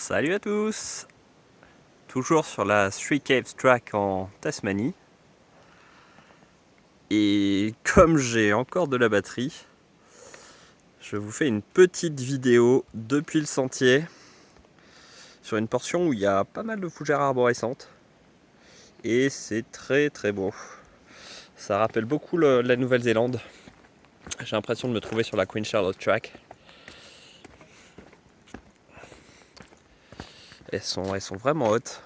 Salut à tous! Toujours sur la Three Caves Track en Tasmanie. Et comme j'ai encore de la batterie, je vous fais une petite vidéo depuis le sentier sur une portion où il y a pas mal de fougères arborescentes. Et c'est très très beau. Ça rappelle beaucoup la Nouvelle-Zélande. J'ai l'impression de me trouver sur la Queen Charlotte Track. Elles sont vraiment hautes.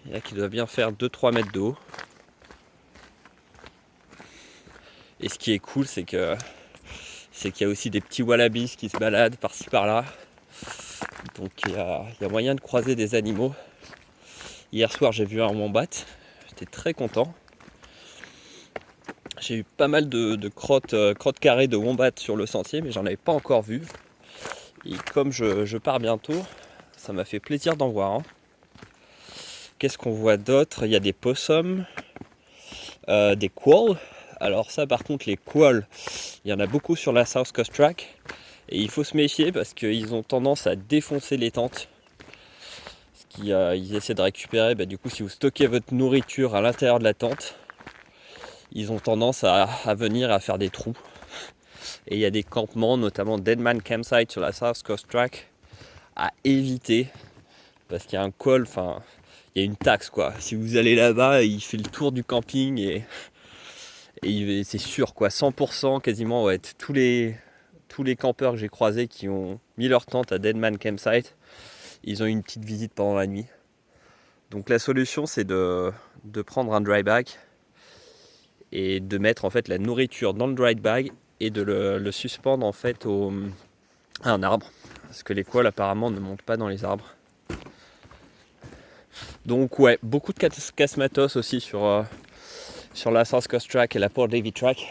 Il y a qui doivent bien faire 2-3 mètres de haut. Et ce qui est cool, c'est qu'il y a aussi des petits wallabies qui se baladent par-ci par-là. Donc il y a moyen de croiser des animaux. Hier soir, j'ai vu un wombat. J'étais très content. J'ai eu pas mal de crottes carrées de wombat sur le sentier, mais j'en avais pas encore vu. Et comme je pars bientôt, ça m'a fait plaisir d'en voir un. Qu'est-ce qu'on voit d'autre? Il y a des possums, des quolls. Alors ça, par contre, les quolls, il y en a beaucoup sur la South Coast Track. Et il faut se méfier parce qu'ils ont tendance à défoncer les tentes. Ils essaient de récupérer, du coup, si vous stockez votre nourriture à l'intérieur de la tente, ils ont tendance à venir à faire des trous. Et il y a des campements, notamment Deadman Campsite sur la South Coast Track, à éviter parce qu'il y a un call, il y a une taxe quoi. Si vous allez là-bas, il fait le tour du camping et c'est sûr quoi, 100% quasiment, ouais, tous les campeurs que j'ai croisés qui ont mis leur tente à Deadman Campsite, ils ont eu une petite visite pendant la nuit. Donc la solution, c'est de prendre un dry bag et de mettre en fait la nourriture dans le dry bag et de le suspendre en fait à un arbre. Parce que les quolls apparemment ne montent pas dans les arbres. Donc ouais, beaucoup de casse-matos aussi sur la South Coast Track et la Port Davey Track.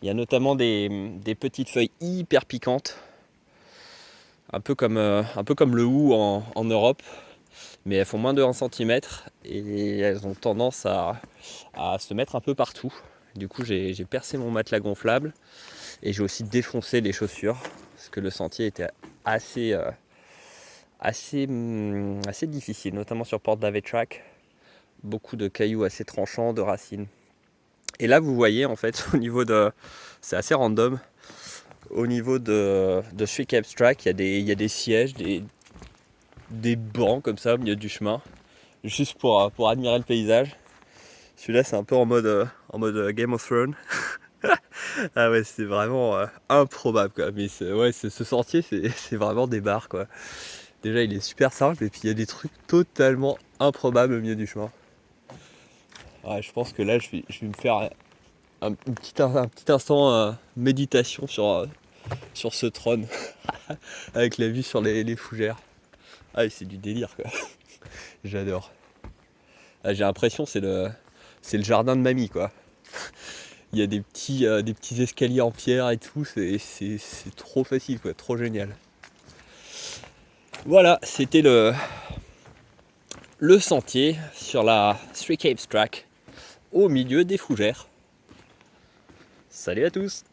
Il y a notamment des petites feuilles hyper piquantes. Un peu comme le hou en Europe. Mais elles font moins de 1 cm et elles ont tendance à se mettre un peu partout. Du coup, j'ai percé mon matelas gonflable et j'ai aussi défoncé les chaussures parce que le sentier était assez difficile, notamment sur Port Davey Track. Beaucoup de cailloux assez tranchants, de racines. Et là, vous voyez en fait, au niveau de... C'est assez random. Au niveau de Three Caves Track, il y a des sièges, des bancs comme ça au milieu du chemin, juste pour admirer le paysage. Celui-là, c'est un peu en mode Game of Thrones. Ah ouais, c'est vraiment improbable quoi. Mais ce sentier, c'est vraiment des barres quoi. Déjà, il est super simple et puis il y a des trucs totalement improbables au milieu du chemin. Ouais, je pense que là, je vais me faire un petit instant méditation sur ce trône avec la vue sur les fougères. Ah, c'est du délire quoi. J'adore. Ah, j'ai l'impression que c'est le jardin de mamie quoi. Il y a des petits escaliers en pierre et tout, c'est trop facile quoi, trop génial. Voilà, c'était le sentier sur la Three Caves Track au milieu des fougères. Salut à tous!